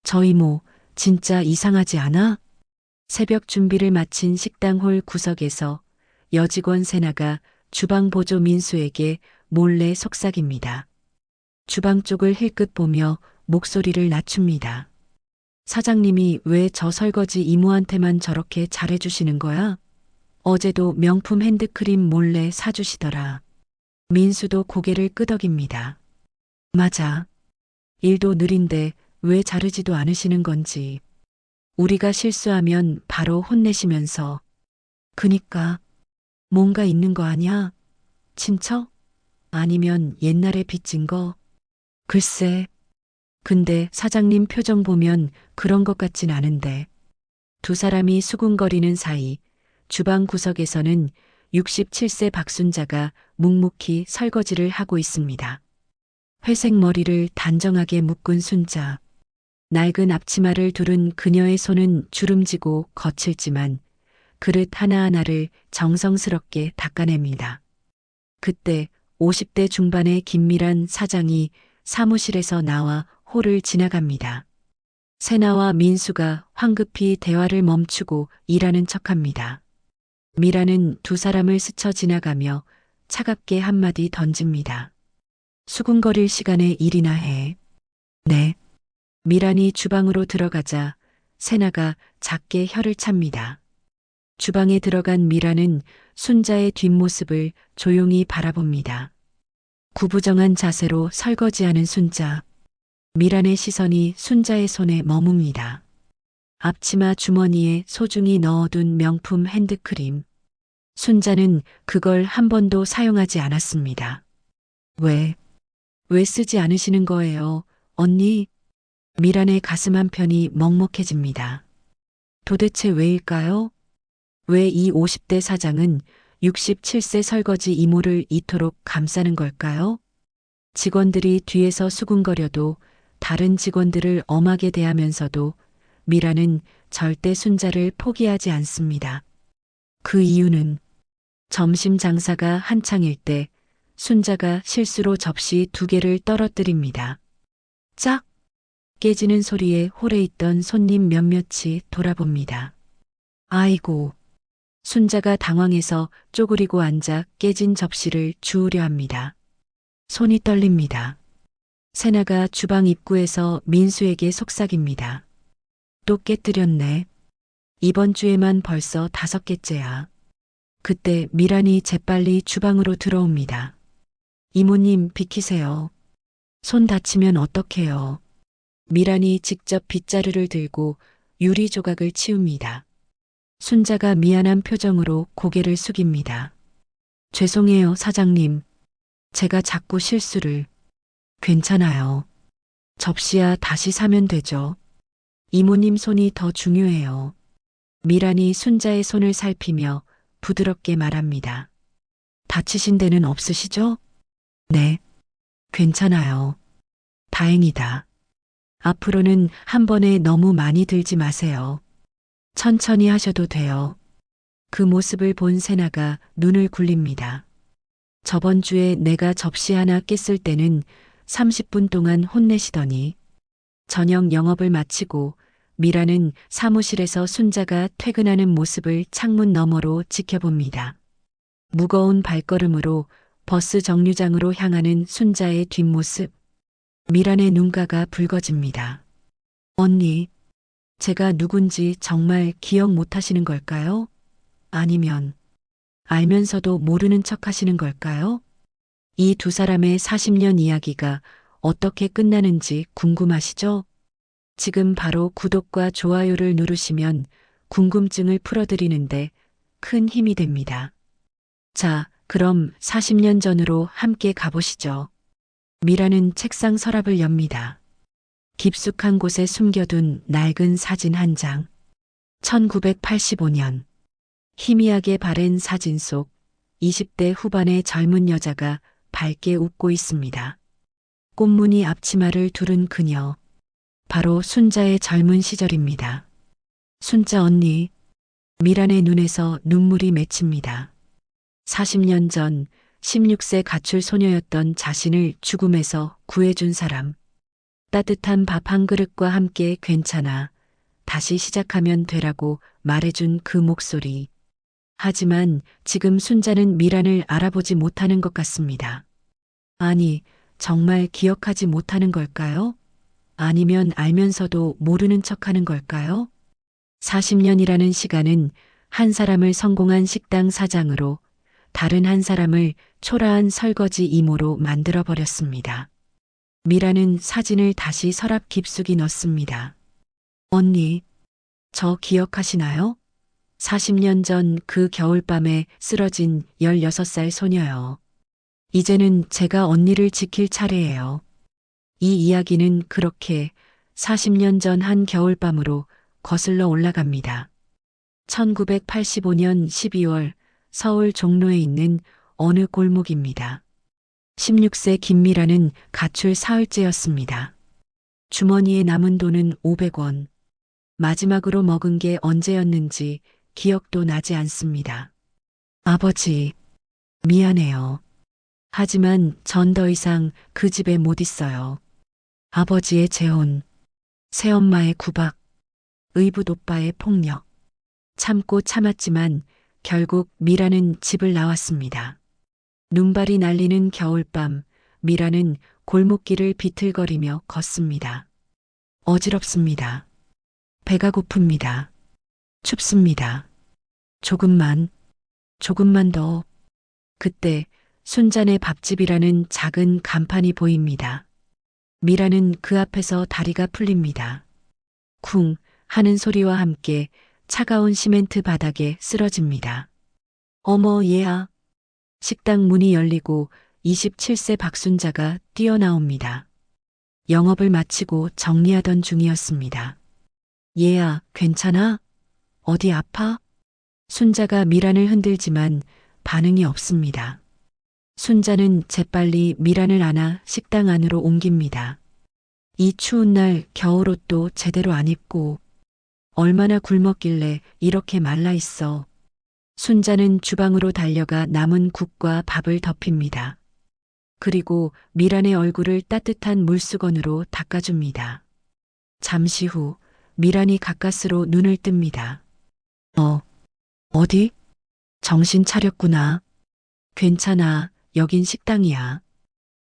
저 이모, 진짜 이상하지 않아? 새벽 준비를 마친 식당홀 구석에서 여직원 세나가 주방 보조 민수에게 몰래 속삭입니다. 주방 쪽을 힐끗 보며 목소리를 낮춥니다. 사장님이 왜 저 설거지 이모한테만 저렇게 잘해주시는 거야? 어제도 명품 핸드크림 몰래 사주시더라. 민수도 고개를 끄덕입니다. 맞아. 일도 느린데 왜 자르지도 않으시는 건지. 우리가 실수하면 바로 혼내시면서. 그니까 뭔가 있는 거 아니야? 친척? 아니면 옛날에 빚진 거? 글쎄. 근데 사장님 표정 보면 그런 것 같진 않은데. 두 사람이 수군거리는 사이 주방 구석에서는 67세 박순자가 묵묵히 설거지를 하고 있습니다. 회색 머리를 단정하게 묶은 순자. 낡은 앞치마를 두른 그녀의 손은 주름지고 거칠지만 그릇 하나하나를 정성스럽게 닦아냅니다. 그때 50대 중반의 김미란 사장이 사무실에서 나와 홀을 지나갑니다. 세나와 민수가 황급히 대화를 멈추고 일하는 척합니다. 미라는 두 사람을 스쳐 지나가며 차갑게 한마디 던집니다. 수군거릴 시간에 일이나 해. 네. 미란이 주방으로 들어가자 세나가 작게 혀를 찹니다. 주방에 들어간 미라는 순자의 뒷모습을 조용히 바라봅니다. 구부정한 자세로 설거지하는 순자. 미란의 시선이 순자의 손에 머뭅니다. 앞치마 주머니에 소중히 넣어둔 명품 핸드크림. 순자는 그걸 한 번도 사용하지 않았습니다. 왜 쓰지 않으시는 거예요, 언니? 미란의 가슴 한편이 먹먹해집니다. 도대체 왜일까요? 왜 이 50대 사장은 67세 설거지 이모를 이토록 감싸는 걸까요? 직원들이 뒤에서 수군거려도 다른 직원들을 엄하게 대하면서도 미라는 절대 순자를 포기하지 않습니다. 그 이유는 점심 장사가 한창일 때 순자가 실수로 접시 2개를 떨어뜨립니다. 짝! 깨지는 소리에 홀에 있던 손님 몇몇이 돌아봅니다. 아이고! 순자가 당황해서 쪼그리고 앉아 깨진 접시를 주우려 합니다. 손이 떨립니다. 세나가 주방 입구에서 민수에게 속삭입니다. 또 깨뜨렸네. 이번 주에만 벌써 5개째야. 그때 미란이 재빨리 주방으로 들어옵니다. 이모님 비키세요. 손 다치면 어떡해요. 미란이 직접 빗자루를 들고 유리 조각을 치웁니다. 순자가 미안한 표정으로 고개를 숙입니다. 죄송해요, 사장님. 제가 자꾸 실수를. 괜찮아요. 접시야 다시 사면 되죠. 이모님 손이 더 중요해요. 미란이 순자의 손을 살피며 부드럽게 말합니다. 다치신 데는 없으시죠? 네. 괜찮아요. 다행이다. 앞으로는 한 번에 너무 많이 들지 마세요. 천천히 하셔도 돼요. 그 모습을 본 세나가 눈을 굴립니다. 저번 주에 내가 접시 하나 깼을 때는 30분 동안 혼내시더니 저녁 영업을 마치고 미라는 사무실에서 순자가 퇴근하는 모습을 창문 너머로 지켜봅니다. 무거운 발걸음으로 버스 정류장으로 향하는 순자의 뒷모습. 미란의 눈가가 붉어집니다. 언니, 제가 누군지 정말 기억 못 하시는 걸까요? 아니면 알면서도 모르는 척 하시는 걸까요? 이 두 사람의 40년 이야기가 어떻게 끝나는지 궁금하시죠? 지금 바로 구독과 좋아요를 누르시면 궁금증을 풀어드리는데 큰 힘이 됩니다. 자, 그럼 40년 전으로 함께 가보시죠. 미라는 책상 서랍을 엽니다. 깊숙한 곳에 숨겨둔 낡은 사진 한 장. 1985년. 희미하게 바랜 사진 속 20대 후반의 젊은 여자가 밝게 웃고 있습니다. 꽃무늬 앞치마를 두른 그녀. 바로 순자의 젊은 시절입니다. 순자 언니. 미란의 눈에서 눈물이 맺힙니다. 40년 전 16세 가출 소녀였던 자신을 죽음에서 구해준 사람. 따뜻한 밥 한 그릇과 함께 괜찮아. 다시 시작하면 되라고 말해준 그 목소리. 하지만 지금 순자는 미란을 알아보지 못하는 것 같습니다. 아니, 정말 기억하지 못하는 걸까요? 아니면 알면서도 모르는 척하는 걸까요? 40년이라는 시간은 한 사람을 성공한 식당 사장으로, 다른 한 사람을 초라한 설거지 이모로 만들어 버렸습니다. 미라는 사진을 다시 서랍 깊숙이 넣습니다. 언니, 저 기억하시나요? 40년 전 그 겨울밤에 쓰러진 16살 소녀요. 이제는 제가 언니를 지킬 차례예요. 이 이야기는 그렇게 40년 전 한 겨울밤으로 거슬러 올라갑니다. 1985년 12월 서울 종로에 있는 어느 골목입니다. 16세 김미라는 가출 사흘째였습니다. 주머니에 남은 돈은 500원. 마지막으로 먹은 게 언제였는지 기억도 나지 않습니다. 아버지, 미안해요. 하지만 전 더 이상 그 집에 못 있어요. 아버지의 재혼, 새엄마의 구박, 의붓 오빠의 폭력. 참고 참았지만 결국 미라는 집을 나왔습니다. 눈발이 날리는 겨울밤, 미라는 골목길을 비틀거리며 걷습니다. 어지럽습니다. 배가 고픕니다. 춥습니다. 조금만 더. 그때 순잔의 밥집이라는 작은 간판이 보입니다. 미라는 그 앞에서 다리가 풀립니다. 쿵 하는 소리와 함께 차가운 시멘트 바닥에 쓰러집니다. 어머 얘야. 식당 문이 열리고 27세 박순자가 뛰어나옵니다. 영업을 마치고 정리하던 중이었습니다. 얘야, 괜찮아? 어디 아파? 순자가 미란을 흔들지만 반응이 없습니다. 순자는 재빨리 미란을 안아 식당 안으로 옮깁니다. 이 추운 날 겨울옷도 제대로 안 입고 얼마나 굶었길래 이렇게 말라 있어. 순자는 주방으로 달려가 남은 국과 밥을 덮입니다. 그리고 미란의 얼굴을 따뜻한 물수건으로 닦아줍니다. 잠시 후 미란이 가까스로 눈을 뜹니다. 어디? 정신 차렸구나. 괜찮아, 여긴 식당이야.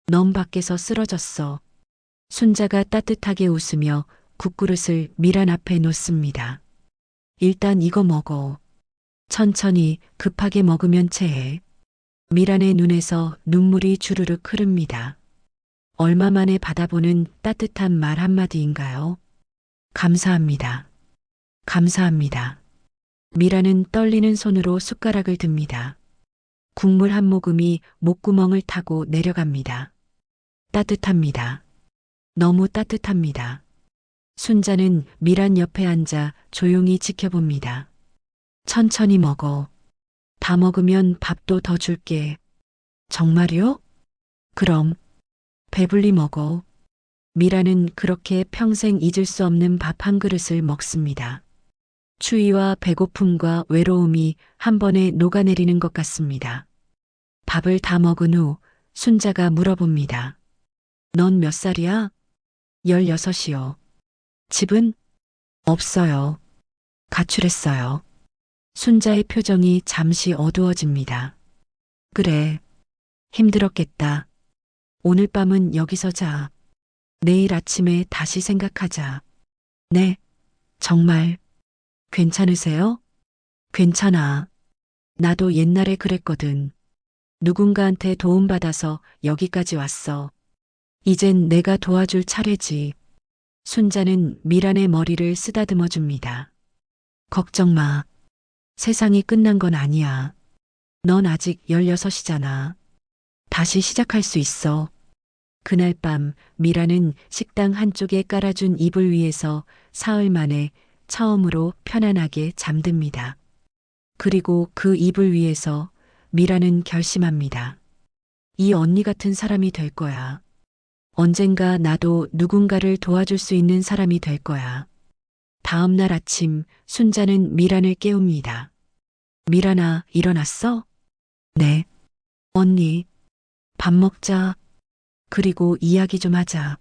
넌 밖에서 쓰러졌어. 순자가 따뜻하게 웃으며 국그릇을 미란 앞에 놓습니다. 일단 이거 먹어. 천천히 급하게 먹으면 체해. 미란의 눈에서 눈물이 주르륵 흐릅니다. 얼마 만에 받아보는 따뜻한 말 한마디인가요? 감사합니다. 감사합니다. 미란은 떨리는 손으로 숟가락을 듭니다. 국물 한 모금이 목구멍을 타고 내려갑니다. 따뜻합니다. 너무 따뜻합니다. 순자는 미란 옆에 앉아 조용히 지켜봅니다. 천천히 먹어. 다 먹으면 밥도 더 줄게. 정말요? 그럼 배불리 먹어. 미라는 그렇게 평생 잊을 수 없는 밥 한 그릇을 먹습니다. 추위와 배고픔과 외로움이 한 번에 녹아내리는 것 같습니다. 밥을 다 먹은 후 순자가 물어봅니다. 넌 몇 살이야? 16이요. 집은? 없어요. 가출했어요. 순자의 표정이 잠시 어두워집니다. 그래. 힘들었겠다. 오늘 밤은 여기서 자. 내일 아침에 다시 생각하자. 네. 정말. 괜찮으세요? 괜찮아. 나도 옛날에 그랬거든. 누군가한테 도움받아서 여기까지 왔어. 이젠 내가 도와줄 차례지. 순자는 미란의 머리를 쓰다듬어 줍니다. 걱정 마. 세상이 끝난 건 아니야. 넌 아직 16이잖아. 다시 시작할 수 있어. 그날 밤 미라는 식당 한쪽에 깔아준 이불 위에서 사흘 만에 처음으로 편안하게 잠듭니다. 그리고 그 이불 위에서 미라는 결심합니다. 이 언니 같은 사람이 될 거야. 언젠가 나도 누군가를 도와줄 수 있는 사람이 될 거야. 다음 날 아침 순자는 미란을 깨웁니다. 미란아, 일어났어? 네. 언니, 밥 먹자. 그리고 이야기 좀 하자.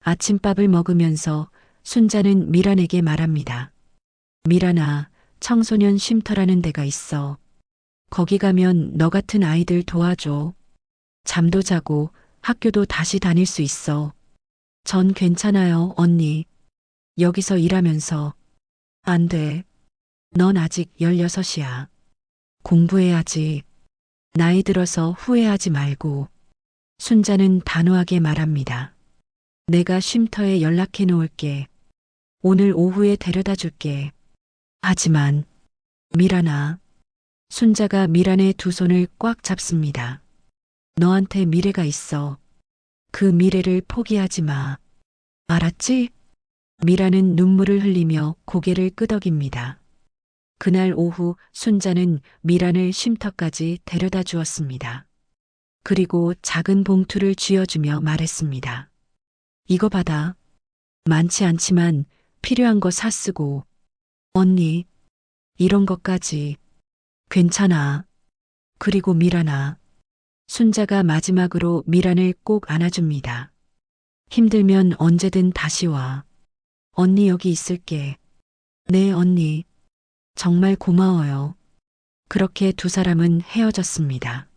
아침밥을 먹으면서 순자는 미란에게 말합니다. 미란아, 청소년 쉼터라는 데가 있어. 거기 가면 너 같은 아이들 도와줘. 잠도 자고 학교도 다시 다닐 수 있어. 전 괜찮아요, 언니. 여기서 일하면서. 안 돼. 넌 아직 16이야. 공부해야지. 나이 들어서 후회하지 말고. 순자는 단호하게 말합니다. 내가 쉼터에 연락해 놓을게. 오늘 오후에 데려다 줄게. 하지만 미란아. 순자가 미란의 두 손을 꽉 잡습니다. 너한테 미래가 있어. 그 미래를 포기하지 마. 알았지? 미란은 눈물을 흘리며 고개를 끄덕입니다. 그날 오후 순자는 미란을 쉼터까지 데려다 주었습니다. 그리고 작은 봉투를 쥐어주며 말했습니다. 이거 받아. 많지 않지만 필요한 거 사 쓰고. 언니, 이런 것까지. 괜찮아. 그리고 미란아. 순자가 마지막으로 미란을 꼭 안아줍니다. 힘들면 언제든 다시 와. 언니 여기 있을게. 네, 언니. 정말 고마워요. 그렇게 두 사람은 헤어졌습니다.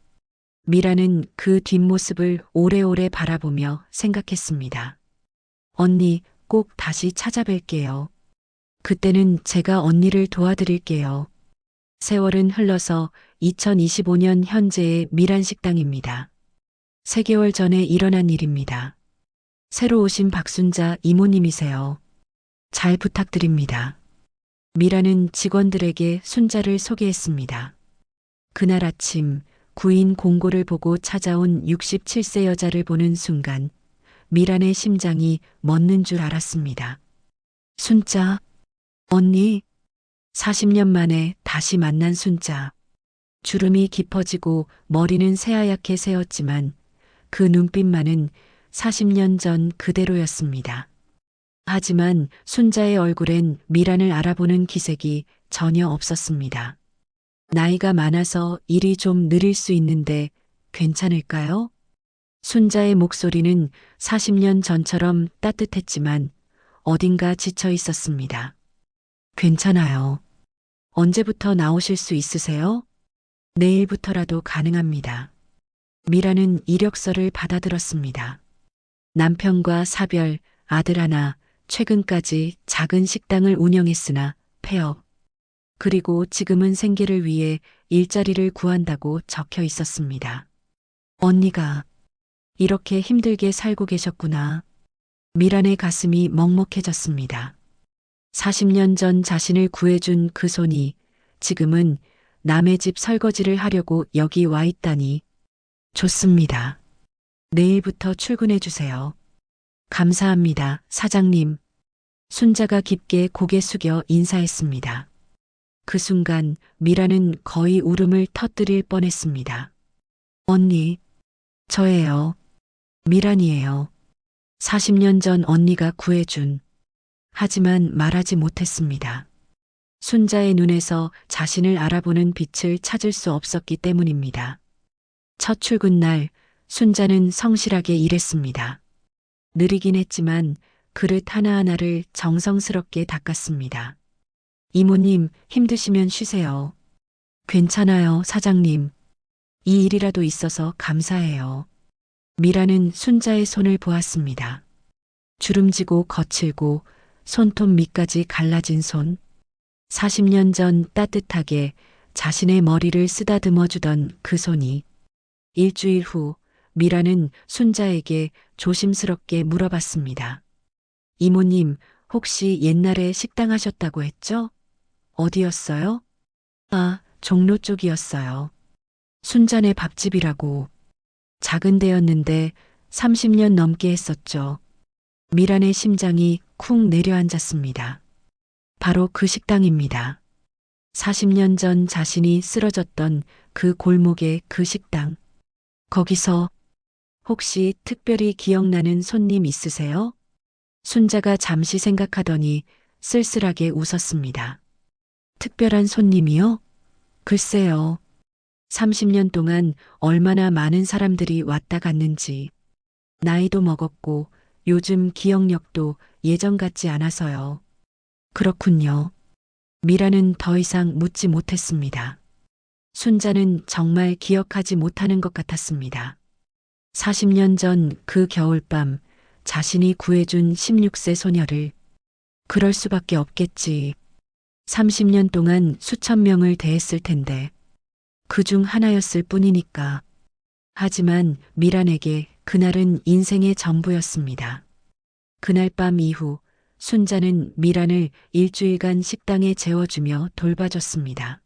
미라는 그 뒷모습을 오래오래 바라보며 생각했습니다. 언니, 꼭 다시 찾아뵐게요. 그때는 제가 언니를 도와드릴게요. 세월은 흘러서 2025년 현재의 미란 식당입니다. 3개월 전에 일어난 일입니다. 새로 오신 박순자 이모님이세요. 잘 부탁드립니다. 미라는 직원들에게 순자를 소개했습니다. 그날 아침 구인 공고를 보고 찾아온 67세 여자를 보는 순간 미란의 심장이 멎는 줄 알았습니다. 순자, 언니, 40년 만에 다시 만난 순자. 주름이 깊어지고 머리는 새하얗게 새었지만 그 눈빛만은 40년 전 그대로였습니다. 하지만 순자의 얼굴엔 미란을 알아보는 기색이 전혀 없었습니다. 나이가 많아서 일이 좀 느릴 수 있는데 괜찮을까요? 순자의 목소리는 40년 전처럼 따뜻했지만 어딘가 지쳐 있었습니다. 괜찮아요. 언제부터 나오실 수 있으세요? 내일부터라도 가능합니다. 미라는 이력서를 받아들었습니다. 남편과 사별, 아들 하나, 최근까지 작은 식당을 운영했으나 폐업. 그리고 지금은 생계를 위해 일자리를 구한다고 적혀 있었습니다. 언니가 이렇게 힘들게 살고 계셨구나. 미란의 가슴이 먹먹해졌습니다. 40년 전 자신을 구해준 그 손이 지금은 남의 집 설거지를 하려고 여기 와 있다니. 좋습니다. 내일부터 출근해 주세요. 감사합니다, 사장님. 순자가 깊게 고개 숙여 인사했습니다. 그 순간 미라는 거의 울음을 터뜨릴 뻔했습니다. 언니, 저예요. 미란이에요. 40년 전 언니가 구해준. 하지만 말하지 못했습니다. 순자의 눈에서 자신을 알아보는 빛을 찾을 수 없었기 때문입니다. 첫 출근 날 순자는 성실하게 일했습니다. 느리긴 했지만 그릇 하나하나를 정성스럽게 닦았습니다. 이모님, 힘드시면 쉬세요. 괜찮아요, 사장님. 이 일이라도 있어서 감사해요. 미라는 순자의 손을 보았습니다. 주름지고 거칠고 손톱 밑까지 갈라진 손. 40년 전 따뜻하게 자신의 머리를 쓰다듬어 주던 그 손이. 일주일 후 미라는 순자에게 조심스럽게 물어봤습니다. 이모님, 혹시 옛날에 식당 하셨다고 했죠? 어디였어요? 아, 종로 쪽이었어요. 순자네 밥집이라고. 작은 데였는데 30년 넘게 했었죠. 미란의 심장이 쿵 내려앉았습니다. 바로 그 식당입니다. 40년 전 자신이 쓰러졌던 그 골목의 그 식당. 거기서 혹시 특별히 기억나는 손님 있으세요? 순자가 잠시 생각하더니 쓸쓸하게 웃었습니다. 특별한 손님이요? 글쎄요. 30년 동안 얼마나 많은 사람들이 왔다 갔는지. 나이도 먹었고 요즘 기억력도 예전 같지 않아서요. 그렇군요. 미라는 더 이상 묻지 못했습니다. 순자는 정말 기억하지 못하는 것 같았습니다. 40년 전 그 겨울밤 자신이 구해준 16세 소녀를 그럴 수밖에 없겠지. 30년 동안 수천 명을 대했을 텐데 그 중 하나였을 뿐이니까. 하지만 미란에게 그날은 인생의 전부였습니다. 그날 밤 이후 순자는 미란을 일주일간 식당에 재워주며 돌봐줬습니다.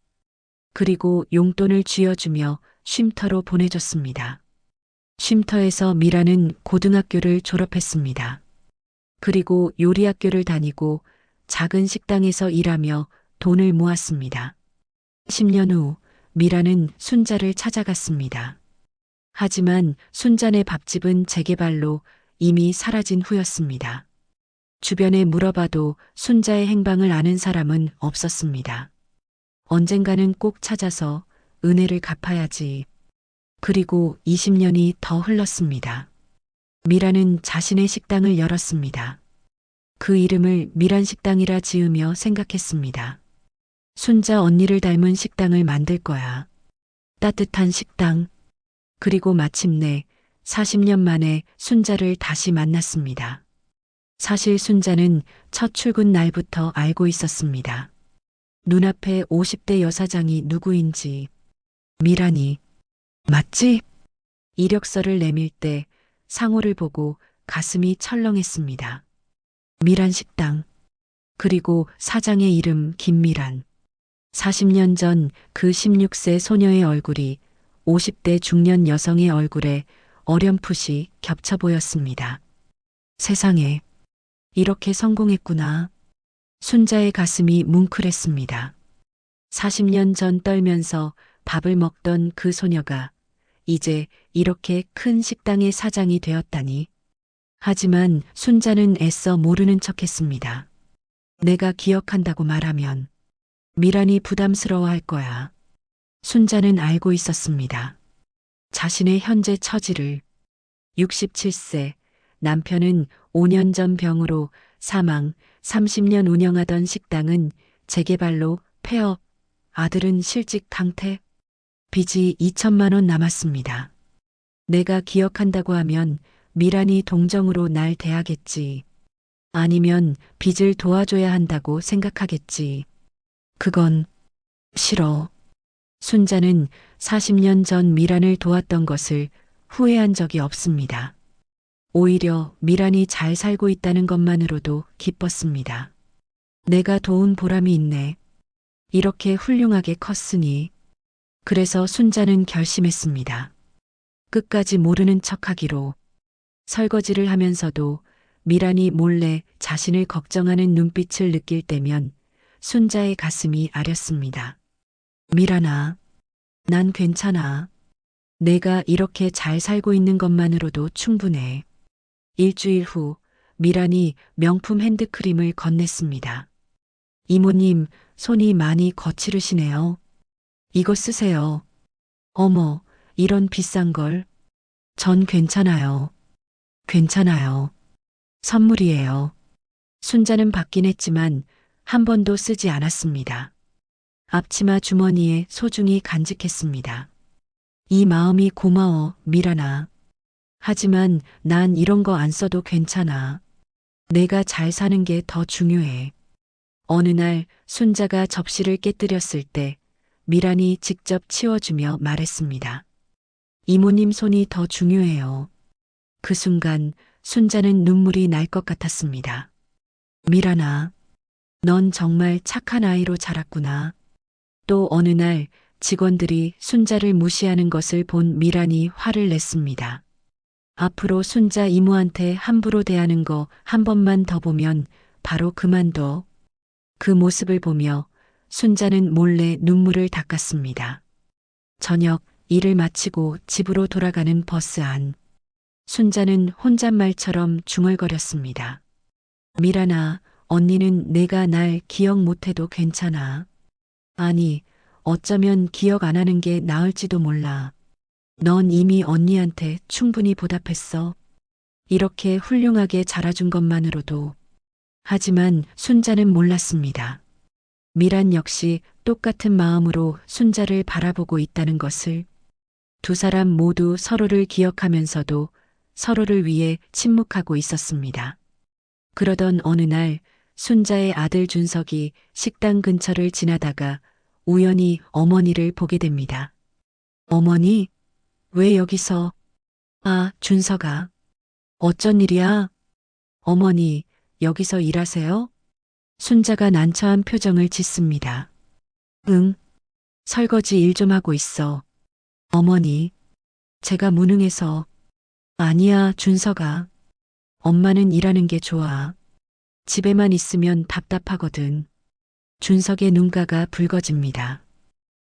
그리고 용돈을 쥐어주며 쉼터로 보내줬습니다. 쉼터에서 미란은 고등학교를 졸업했습니다. 그리고 요리학교를 다니고 작은 식당에서 일하며 돈을 모았습니다. 10년 후 미란은 순자를 찾아갔습니다. 하지만 순자네 밥집은 재개발로 이미 사라진 후였습니다. 주변에 물어봐도 순자의 행방을 아는 사람은 없었습니다. 언젠가는 꼭 찾아서 은혜를 갚아야지. 그리고 20년이 더 흘렀습니다. 미란은 자신의 식당을 열었습니다. 그 이름을 미란식당이라 지으며 생각했습니다. 순자 언니를 닮은 식당을 만들 거야. 따뜻한 식당. 그리고 마침내 40년 만에 순자를 다시 만났습니다. 사실 순자는 첫 출근 날부터 알고 있었습니다. 눈앞에 50대 여사장이 누구인지. 미란이. 맞지? 이력서를 내밀 때 상호를 보고 가슴이 철렁했습니다. 미란 식당. 그리고 사장의 이름 김미란. 40년 전 그 16세 소녀의 얼굴이 50대 중년 여성의 얼굴에 어렴풋이 겹쳐 보였습니다. 세상에, 이렇게 성공했구나. 순자의 가슴이 뭉클했습니다. 40년 전 떨면서 밥을 먹던 그 소녀가 이제 이렇게 큰 식당의 사장이 되었다니. 하지만 순자는 애써 모르는 척했습니다. 내가 기억한다고 말하면 미란이 부담스러워할 거야. 순자는 알고 있었습니다. 자신의 현재 처지를. 67세, 남편은 5년 전 병으로 사망, 30년 운영하던 식당은 재개발로 폐업, 아들은 실직 강퇴, 빚이 2천만 원 남았습니다. 내가 기억한다고 하면 미란이 동정으로 날 대하겠지. 아니면 빚을 도와줘야 한다고 생각하겠지. 그건 싫어. 순자는 40년 전 미란을 도왔던 것을 후회한 적이 없습니다. 오히려 미란이 잘 살고 있다는 것만으로도 기뻤습니다. 내가 도운 보람이 있네. 이렇게 훌륭하게 컸으니. 그래서 순자는 결심했습니다. 끝까지 모르는 척하기로. 설거지를 하면서도 미란이 몰래 자신을 걱정하는 눈빛을 느낄 때면 순자의 가슴이 아렸습니다. 미란아, 난 괜찮아. 내가 이렇게 잘 살고 있는 것만으로도 충분해. 일주일 후 미란이 명품 핸드크림을 건넸습니다. 이모님, 손이 많이 거칠으시네요. 이거 쓰세요. 어머, 이런 비싼 걸. 전 괜찮아요. 괜찮아요. 선물이에요. 순자는 받긴 했지만 한 번도 쓰지 않았습니다. 앞치마 주머니에 소중히 간직했습니다. 이 마음이 고마워, 미란아. 하지만 난 이런 거 안 써도 괜찮아. 내가 잘 사는 게 더 중요해. 어느 날 순자가 접시를 깨뜨렸을 때 미란이 직접 치워주며 말했습니다. 이모님 손이 더 중요해요. 그 순간 순자는 눈물이 날 것 같았습니다. 미란아, 넌 정말 착한 아이로 자랐구나. 또 어느 날 직원들이 순자를 무시하는 것을 본 미란이 화를 냈습니다. 앞으로 순자 이모한테 함부로 대하는 거 한 번만 더 보면 바로 그만둬. 그 모습을 보며 순자는 몰래 눈물을 닦았습니다. 저녁 일을 마치고 집으로 돌아가는 버스 안. 순자는 혼잣말처럼 중얼거렸습니다. 미란아, 언니는 내가 날 기억 못해도 괜찮아. 아니, 어쩌면 기억 안 하는 게 나을지도 몰라. 넌 이미 언니한테 충분히 보답했어. 이렇게 훌륭하게 자라준 것만으로도. 하지만 순자는 몰랐습니다. 미란 역시 똑같은 마음으로 순자를 바라보고 있다는 것을. 두 사람 모두 서로를 기억하면서도 서로를 위해 침묵하고 있었습니다. 그러던 어느 날 순자의 아들 준석이 식당 근처를 지나다가 우연히 어머니를 보게 됩니다. 어머니, 왜 여기서? 아, 준석아. 어쩐 일이야? 어머니, 여기서 일하세요? 순자가 난처한 표정을 짓습니다. 응, 설거지 일 좀 하고 있어. 어머니, 제가 무능해서. 아니야, 준석아. 엄마는 일하는 게 좋아. 집에만 있으면 답답하거든. 준석의 눈가가 붉어집니다.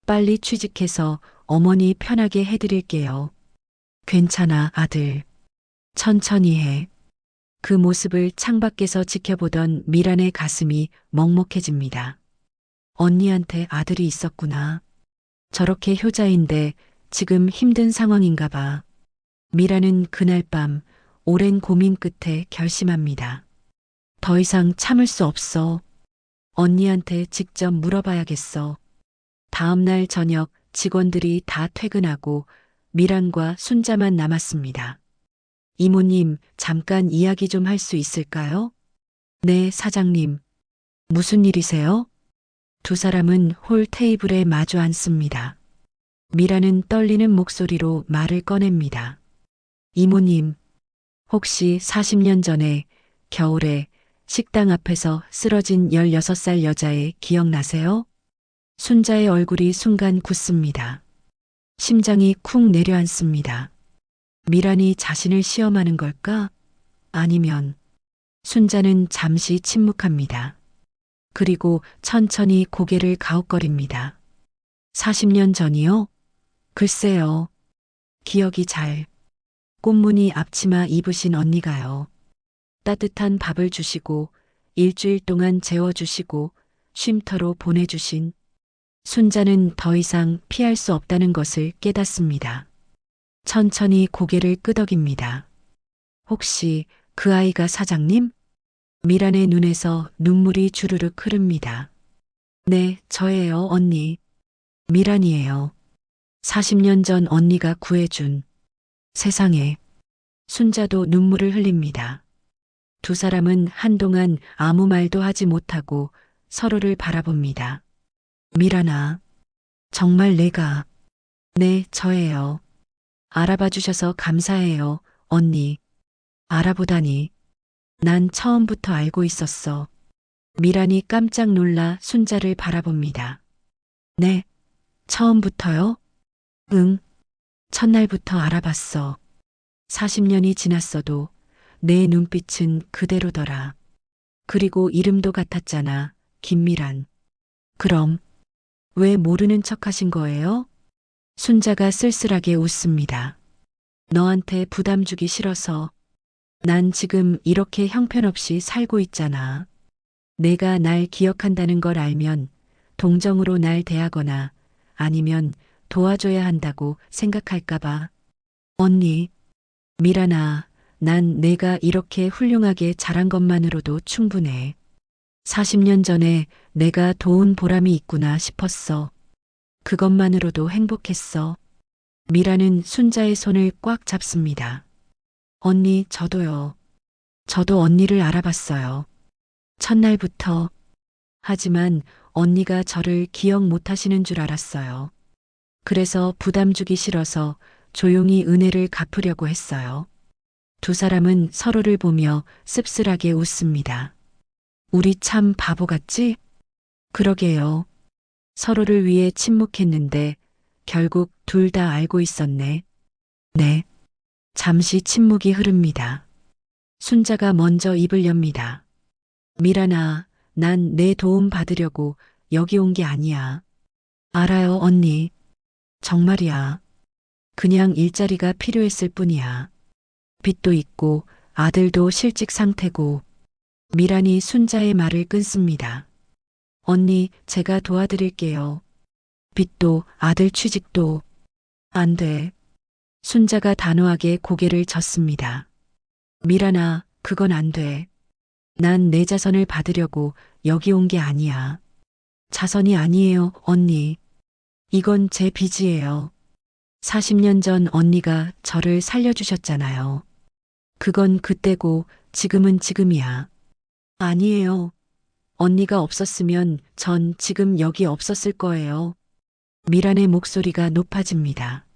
빨리 취직해서 어머니 편하게 해드릴게요. 괜찮아, 아들. 천천히 해. 그 모습을 창밖에서 지켜보던 미란의 가슴이 먹먹해집니다. 언니한테 아들이 있었구나. 저렇게 효자인데 지금 힘든 상황인가 봐. 미란은 그날 밤 오랜 고민 끝에 결심합니다. 더 이상 참을 수 없어. 언니한테 직접 물어봐야겠어. 다음 날 저녁 직원들이 다 퇴근하고 미란과 순자만 남았습니다. 이모님, 잠깐 이야기 좀 할 수 있을까요? 네, 사장님. 무슨 일이세요? 두 사람은 홀 테이블에 마주 앉습니다. 미라는 떨리는 목소리로 말을 꺼냅니다. 이모님, 혹시 40년 전에 겨울에 식당 앞에서 쓰러진 16살 여자애 기억나세요? 순자의 얼굴이 순간 굳습니다. 심장이 쿵 내려앉습니다. 미란이 자신을 시험하는 걸까? 아니면 순자는 잠시 침묵합니다. 그리고 천천히 고개를 가웃거립니다. 40년 전이요? 글쎄요. 기억이 잘. 꽃무늬 앞치마 입으신 언니가요. 따뜻한 밥을 주시고 일주일 동안 재워주시고 쉼터로 보내주신. 순자는 더 이상 피할 수 없다는 것을 깨닫습니다. 천천히 고개를 끄덕입니다. 혹시 그 아이가 사장님? 미란의 눈에서 눈물이 주르륵 흐릅니다. 네, 저예요, 언니. 미란이에요. 40년 전 언니가 구해준. 세상에. 순자도 눈물을 흘립니다. 두 사람은 한동안 아무 말도 하지 못하고 서로를 바라봅니다. 미란아, 정말 내가. 네, 저예요. 알아봐 주셔서 감사해요, 언니. 알아보다니. 난 처음부터 알고 있었어. 미란이 깜짝 놀라 순자를 바라봅니다. 네, 처음부터요? 응, 첫날부터 알아봤어. 40년이 지났어도 내 눈빛은 그대로더라. 그리고 이름도 같았잖아, 김미란. 그럼 왜 모르는 척 하신 거예요? 순자가 쓸쓸하게 웃습니다. 너한테 부담 주기 싫어서. 난 지금 이렇게 형편없이 살고 있잖아. 내가 날 기억한다는 걸 알면 동정으로 날 대하거나 아니면 도와줘야 한다고 생각할까봐. 언니, 미란아, 난 내가 이렇게 훌륭하게 자란 것만으로도 충분해. 40년 전에 내가 도운 보람이 있구나 싶었어. 그것만으로도 행복했어. 미라는 순자의 손을 꽉 잡습니다. 언니, 저도요. 저도 언니를 알아봤어요. 첫날부터. 하지만 언니가 저를 기억 못 하시는 줄 알았어요. 그래서 부담 주기 싫어서 조용히 은혜를 갚으려고 했어요. 두 사람은 서로를 보며 씁쓸하게 웃습니다. 우리 참 바보 같지? 그러게요. 서로를 위해 침묵했는데 결국 둘 다 알고 있었네. 네. 잠시 침묵이 흐릅니다. 순자가 먼저 입을 엽니다. 미란아, 난 내 도움 받으려고 여기 온 게 아니야. 알아요, 언니. 정말이야. 그냥 일자리가 필요했을 뿐이야. 빚도 있고 아들도 실직 상태고. 미란이 순자의 말을 끊습니다. 언니, 제가 도와드릴게요. 빚도 아들 취직도. 안 돼. 순자가 단호하게 고개를 젓습니다. 미란아, 그건 안 돼. 난 내 자선을 받으려고 여기 온 게 아니야. 자선이 아니에요, 언니. 이건 제 빚이에요. 40년 전 언니가 저를 살려주셨잖아요. 그건 그때고 지금은 지금이야. 아니에요. 언니가 없었으면 전 지금 여기 없었을 거예요. 미란의 목소리가 높아집니다.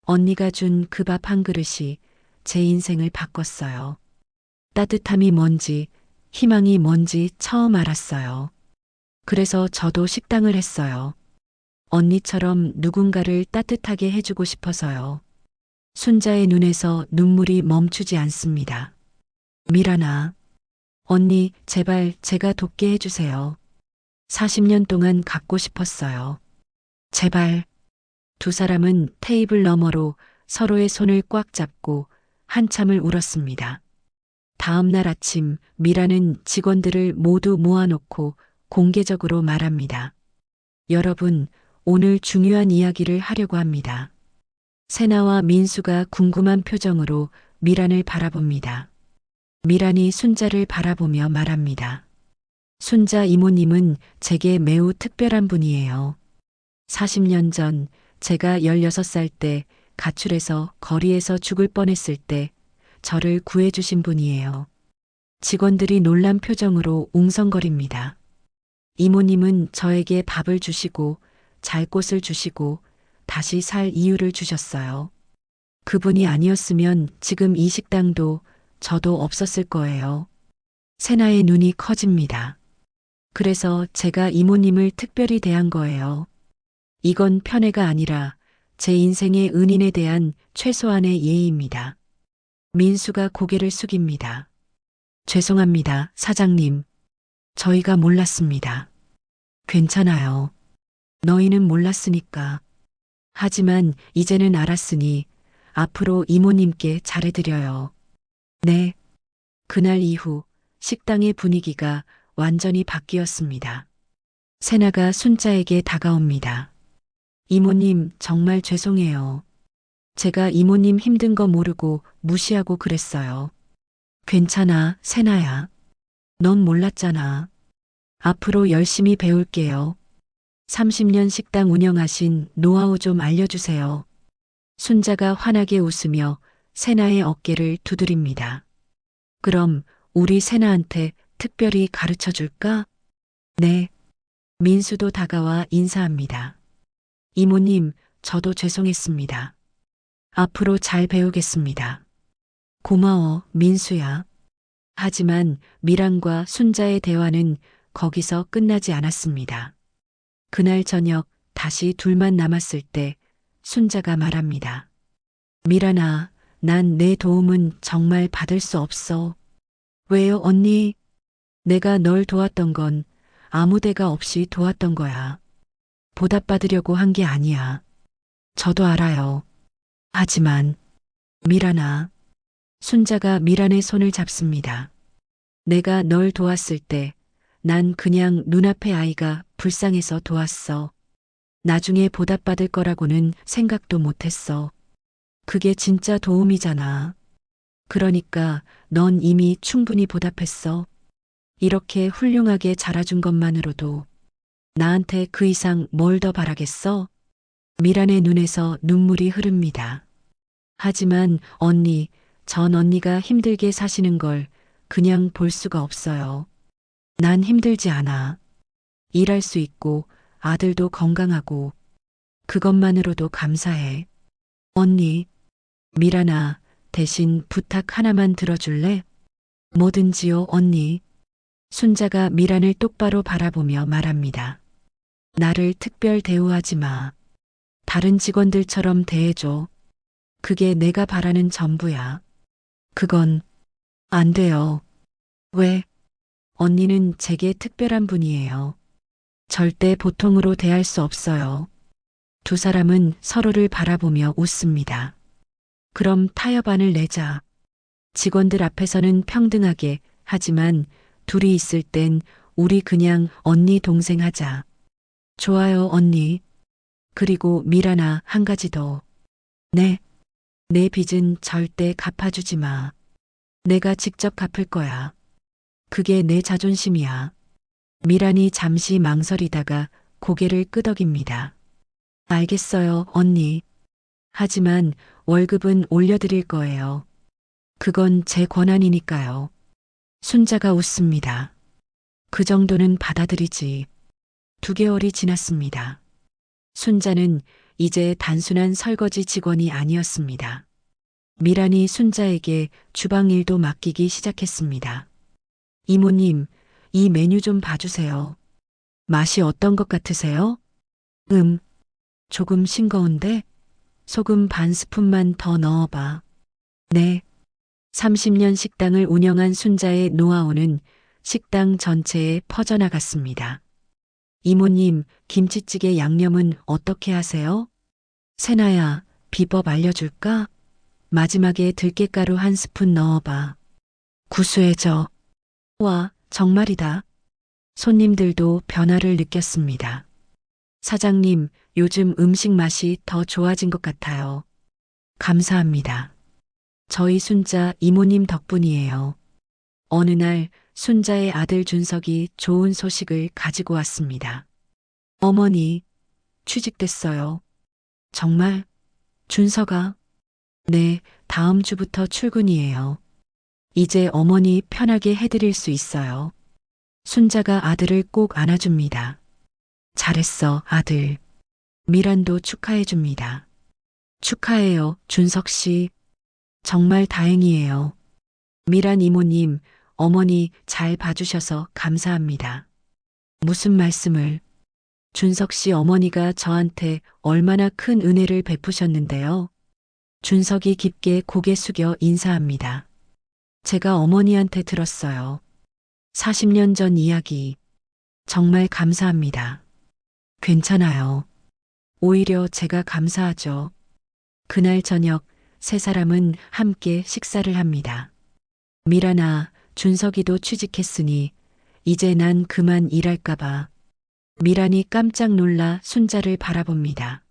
언니가 준 그 밥 한 그릇이 제 인생을 바꿨어요. 따뜻함이 뭔지, 희망이 뭔지 처음 알았어요. 그래서 저도 식당을 했어요. 언니처럼 누군가를 따뜻하게 해주고 싶어서요. 순자의 눈에서 눈물이 멈추지 않습니다. 미란아, 언니, 제발 제가 돕게 해주세요. 40년 동안 갖고 싶었어요. 제발. 두 사람은 테이블 너머로 서로의 손을 꽉 잡고 한참을 울었습니다. 다음 날 아침 미라는 직원들을 모두 모아놓고 공개적으로 말합니다. 여러분, 오늘 중요한 이야기를 하려고 합니다. 세나와 민수가 궁금한 표정으로 미란을 바라봅니다. 미란이 순자를 바라보며 말합니다. 순자 이모님은 제게 매우 특별한 분이에요. 40년 전 제가 16살 때 가출해서 거리에서 죽을 뻔했을 때 저를 구해주신 분이에요. 직원들이 놀란 표정으로 웅성거립니다. 이모님은 저에게 밥을 주시고 잘 곳을 주시고 다시 살 이유를 주셨어요. 그분이 아니었으면 지금 이 식당도 저도 없었을 거예요. 세나의 눈이 커집니다. 그래서 제가 이모님을 특별히 대한 거예요. 이건 편애가 아니라 제 인생의 은인에 대한 최소한의 예의입니다. 민수가 고개를 숙입니다. 죄송합니다, 사장님. 저희가 몰랐습니다. 괜찮아요. 너희는 몰랐으니까. 하지만 이제는 알았으니 앞으로 이모님께 잘해드려요. 네. 그날 이후 식당의 분위기가 완전히 바뀌었습니다. 세나가 순자에게 다가옵니다. 이모님, 정말 죄송해요. 제가 이모님 힘든 거 모르고 무시하고 그랬어요. 괜찮아, 세나야. 넌 몰랐잖아. 앞으로 열심히 배울게요. 30년 식당 운영하신 노하우 좀 알려주세요. 순자가 환하게 웃으며 세나의 어깨를 두드립니다. 그럼 우리 세나한테 특별히 가르쳐 줄까? 네. 민수도 다가와 인사합니다. 이모님, 저도 죄송했습니다. 앞으로 잘 배우겠습니다. 고마워, 민수야. 하지만 미란과 순자의 대화는 거기서 끝나지 않았습니다. 그날 저녁 다시 둘만 남았을 때 순자가 말합니다. 미란아, 난 내 도움은 정말 받을 수 없어. 왜요, 언니? 내가 널 도왔던 건 아무 데가 없이 도왔던 거야. 보답받으려고 한 게 아니야. 저도 알아요. 하지만 미란아, 순자가 미란의 손을 잡습니다. 내가 널 도왔을 때 난 그냥 눈앞의 아이가 불쌍해서 도왔어. 나중에 보답받을 거라고는 생각도 못했어. 그게 진짜 도움이잖아. 그러니까 넌 이미 충분히 보답했어. 이렇게 훌륭하게 자라준 것만으로도 나한테 그 이상 뭘 더 바라겠어? 미란의 눈에서 눈물이 흐릅니다. 하지만 언니, 전 언니가 힘들게 사시는 걸 그냥 볼 수가 없어요. 난 힘들지 않아. 일할 수 있고 아들도 건강하고 그것만으로도 감사해. 언니, 미란아, 대신 부탁 하나만 들어줄래? 뭐든지요, 언니. 순자가 미란을 똑바로 바라보며 말합니다. 나를 특별 대우하지 마. 다른 직원들처럼 대해줘. 그게 내가 바라는 전부야. 그건 안 돼요. 왜? 언니는 제게 특별한 분이에요. 절대 보통으로 대할 수 없어요. 두 사람은 서로를 바라보며 웃습니다. 그럼 타협안을 내자. 직원들 앞에서는 평등하게, 하지만 둘이 있을 땐 우리 그냥 언니 동생 하자. 좋아요, 언니. 그리고 미란아, 한 가지 더. 네. 내 빚은 절대 갚아주지 마. 내가 직접 갚을 거야. 그게 내 자존심이야. 미란이 잠시 망설이다가 고개를 끄덕입니다. 알겠어요, 언니. 하지만 월급은 올려드릴 거예요. 그건 제 권한이니까요. 순자가 웃습니다. 그 정도는 받아들이지. 2개월이 지났습니다. 순자는 이제 단순한 설거지 직원이 아니었습니다. 미란이 순자에게 주방 일도 맡기기 시작했습니다. 이모님, 이 메뉴 좀 봐주세요. 맛이 어떤 것 같으세요? 조금 싱거운데? 소금 반 스푼만 더 넣어봐. 네. 30년 식당을 운영한 순자의 노하우는 식당 전체에 퍼져나갔습니다. 이모님, 김치찌개 양념은 어떻게 하세요? 세나야, 비법 알려줄까? 마지막에 들깨가루 1스푼 넣어봐. 구수해져. 와, 정말이다. 손님들도 변화를 느꼈습니다. 사장님, 요즘 음식 맛이 더 좋아진 것 같아요. 감사합니다. 저희 순자 이모님 덕분이에요. 어느 날 순자의 아들 준석이 좋은 소식을 가지고 왔습니다. 어머니, 취직됐어요. 정말? 준석아? 네, 다음 주부터 출근이에요. 이제 어머니 편하게 해드릴 수 있어요. 순자가 아들을 꼭 안아줍니다. 잘했어, 아들. 미란도 축하해줍니다. 축하해요, 준석 씨. 정말 다행이에요. 미란 이모님, 어머니 잘 봐주셔서 감사합니다. 무슨 말씀을? 준석 씨 어머니가 저한테 얼마나 큰 은혜를 베푸셨는데요. 준석이 깊게 고개 숙여 인사합니다. 제가 어머니한테 들었어요. 40년 전 이야기. 정말 감사합니다. 괜찮아요. 오히려 제가 감사하죠. 그날 저녁 3사람은 함께 식사를 합니다. 미란아, 준석이도 취직했으니 이제 난 그만 일할까봐. 미란이 깜짝 놀라 순자를 바라봅니다.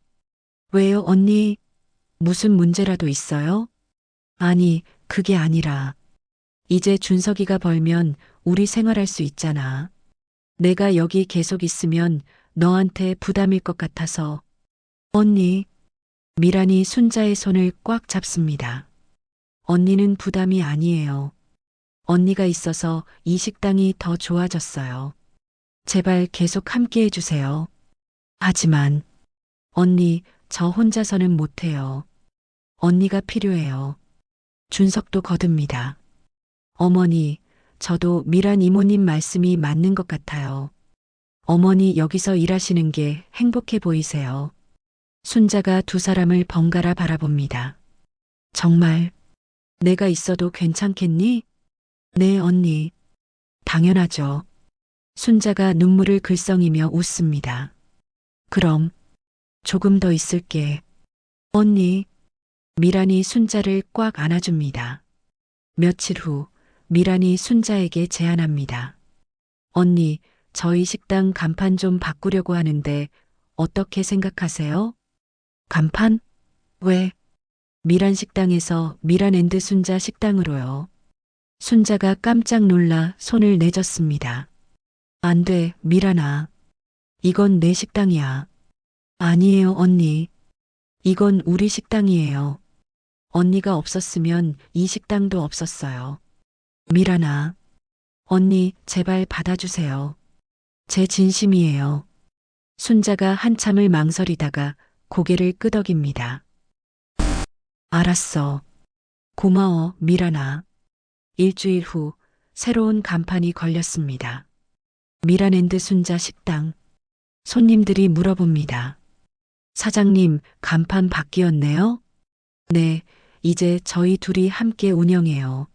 왜요, 언니? 무슨 문제라도 있어요? 아니, 그게 아니라. 이제 준석이가 벌면 우리 생활할 수 있잖아. 내가 여기 계속 있으면 너한테 부담일 것 같아서. 언니, 미란이 순자의 손을 꽉 잡습니다. 언니는 부담이 아니에요. 언니가 있어서 이 식당이 더 좋아졌어요. 제발 계속 함께 해주세요. 하지만, 언니, 저 혼자서는 못해요. 언니가 필요해요. 준석도 거듭니다. 어머니, 저도 미란 이모님 말씀이 맞는 것 같아요. 어머니 여기서 일하시는 게 행복해 보이세요. 순자가 2사람을 번갈아 바라봅니다. 정말, 내가 있어도 괜찮겠니? 네, 언니. 당연하죠. 순자가 눈물을 글썽이며 웃습니다. 그럼, 조금 더 있을게. 언니, 미란이 순자를 꽉 안아줍니다. 며칠 후, 미란이 순자에게 제안합니다. 언니, 저희 식당 간판 좀 바꾸려고 하는데 어떻게 생각하세요? 간판? 왜? 미란 식당에서 미란앤드 순자 식당으로요. 순자가 깜짝 놀라 손을 내젓습니다. 안 돼, 미란아. 이건 내 식당이야. 아니에요, 언니. 이건 우리 식당이에요. 언니가 없었으면 이 식당도 없었어요. 미란아. 언니, 제발 받아주세요. 제 진심이에요. 순자가 한참을 망설이다가 고개를 끄덕입니다. 알았어. 고마워, 미란아. 일주일 후 새로운 간판이 걸렸습니다. 미란앤드 순자 식당. 손님들이 물어봅니다. 사장님, 간판 바뀌었네요? 네, 이제 저희 둘이 함께 운영해요.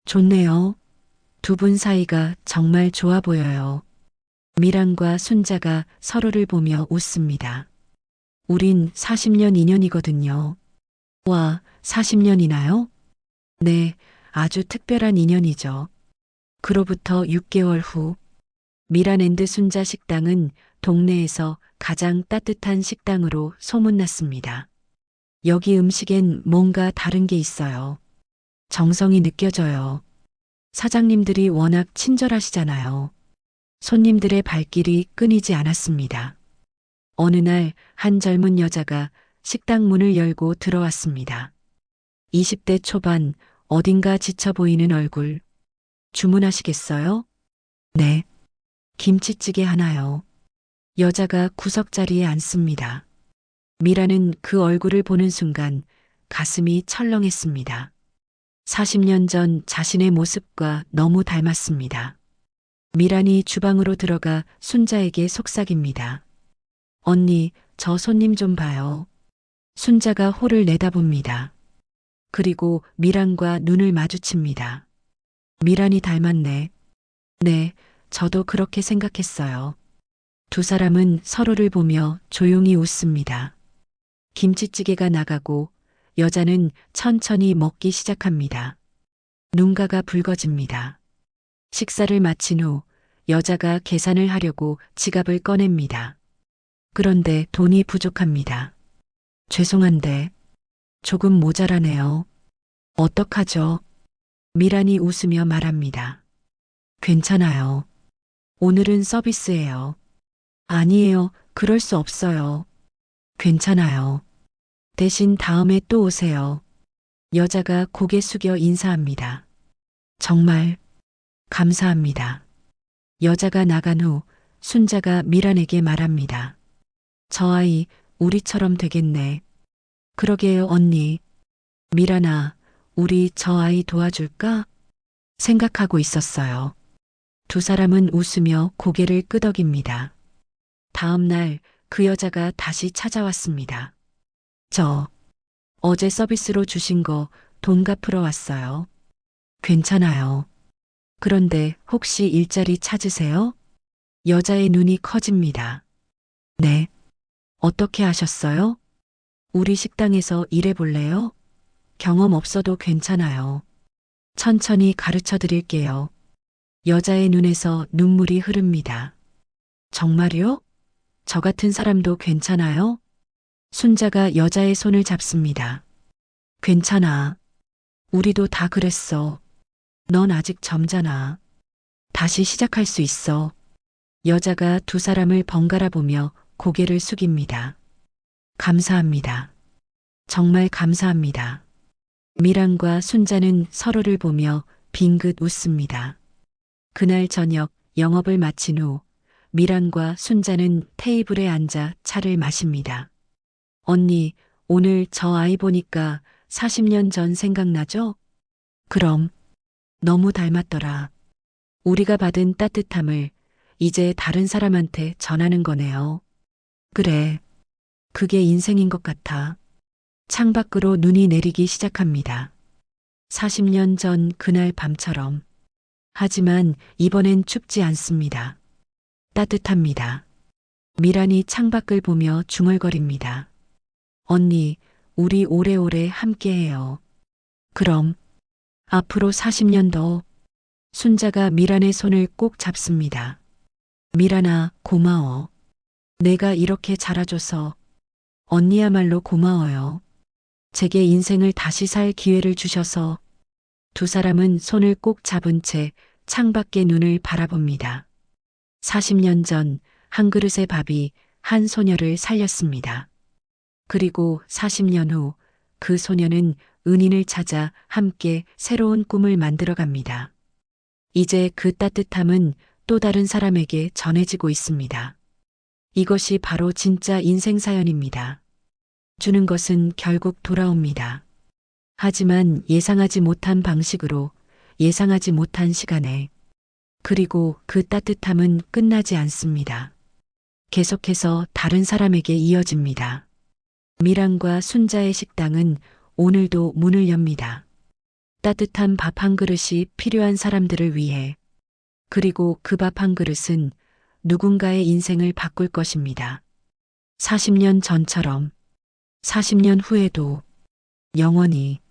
좋네요. 2분 사이가 정말 좋아 보여요. 미란과 순자가 서로를 보며 웃습니다. 우린 40년 인연이거든요. 와, 40년이나요? 네, 아주 특별한 인연이죠. 그로부터 6개월 후, 미란앤드 순자 식당은 동네에서 가장 따뜻한 식당으로 소문났습니다. 여기 음식엔 뭔가 다른 게 있어요. 정성이 느껴져요. 사장님들이 워낙 친절하시잖아요. 손님들의 발길이 끊이지 않았습니다. 어느 날 한 젊은 여자가 식당 문을 열고 들어왔습니다. 20대 초반, 어딘가 지쳐 보이는 얼굴. 주문하시겠어요? 네. 김치찌개 하나요. 여자가 구석자리에 앉습니다. 미라는 그 얼굴을 보는 순간 가슴이 철렁했습니다. 40년 전 자신의 모습과 너무 닮았습니다. 미란이 주방으로 들어가 순자에게 속삭입니다. 언니, 저 손님 좀 봐요. 순자가 홀을 내다봅니다. 그리고 미란과 눈을 마주칩니다. 미란이 닮았네. 네, 저도 그렇게 생각했어요. 두 사람은 서로를 보며 조용히 웃습니다. 김치찌개가 나가고 여자는 천천히 먹기 시작합니다. 눈가가 붉어집니다. 식사를 마친 후 여자가 계산을 하려고 지갑을 꺼냅니다. 그런데 돈이 부족합니다. 죄송한데 조금 모자라네요. 어떡하죠? 미란이 웃으며 말합니다. 괜찮아요. 오늘은 서비스예요. 아니에요. 그럴 수 없어요. 괜찮아요. 대신 다음에 또 오세요. 여자가 고개 숙여 인사합니다. 정말 감사합니다. 여자가 나간 후 순자가 미란에게 말합니다. 저 아이 우리처럼 되겠네. 그러게요, 언니. 미란아, 우리 저 아이 도와줄까? 생각하고 있었어요. 두 사람은 웃으며 고개를 끄덕입니다. 다음 날 그 여자가 다시 찾아왔습니다. 저 어제 서비스로 주신 거 돈 갚으러 왔어요. 괜찮아요. 그런데 혹시 일자리 찾으세요? 여자의 눈이 커집니다. 네. 어떻게 하셨어요? 우리 식당에서 일해볼래요? 경험 없어도 괜찮아요. 천천히 가르쳐 드릴게요. 여자의 눈에서 눈물이 흐릅니다. 정말요? 저 같은 사람도 괜찮아요? 순자가 여자의 손을 잡습니다. 괜찮아. 우리도 다 그랬어. 넌 아직 젊잖아. 다시 시작할 수 있어. 여자가 두 사람을 번갈아 보며 고개를 숙입니다. 감사합니다. 정말 감사합니다. 미란과 순자는 서로를 보며 빙긋 웃습니다. 그날 저녁 영업을 마친 후 미란과 순자는 테이블에 앉아 차를 마십니다. 언니, 오늘 저 아이 보니까 40년 전 생각나죠? 그럼, 너무 닮았더라. 우리가 받은 따뜻함을 이제 다른 사람한테 전하는 거네요. 그래, 그게 인생인 것 같아. 창밖으로 눈이 내리기 시작합니다. 40년 전 그날 밤처럼. 하지만 이번엔 춥지 않습니다. 따뜻합니다. 미란이 창밖을 보며 중얼거립니다. 언니, 우리 오래오래 함께해요. 그럼, 앞으로 40년 더. 순자가 미란의 손을 꼭 잡습니다. 미란아, 고마워. 내가 이렇게 자라줘서. 언니야말로 고마워요. 제게 인생을 다시 살 기회를 주셔서. 두 사람은 손을 꼭 잡은 채 창밖의 눈을 바라봅니다. 40년 전 한 그릇의 밥이 한 소녀를 살렸습니다. 그리고 40년 후 그 소녀는 은인을 찾아 함께 새로운 꿈을 만들어 갑니다. 이제 그 따뜻함은 또 다른 사람에게 전해지고 있습니다. 이것이 바로 진짜 인생 사연입니다. 주는 것은 결국 돌아옵니다. 하지만 예상하지 못한 방식으로, 예상하지 못한 시간에. 그리고 그 따뜻함은 끝나지 않습니다. 계속해서 다른 사람에게 이어집니다. 미란과 순자의 식당은 오늘도 문을 엽니다. 따뜻한 밥 한 그릇이 필요한 사람들을 위해. 그리고 그 밥 한 그릇은 누군가의 인생을 바꿀 것입니다. 40년 전처럼, 40년 후에도, 영원히.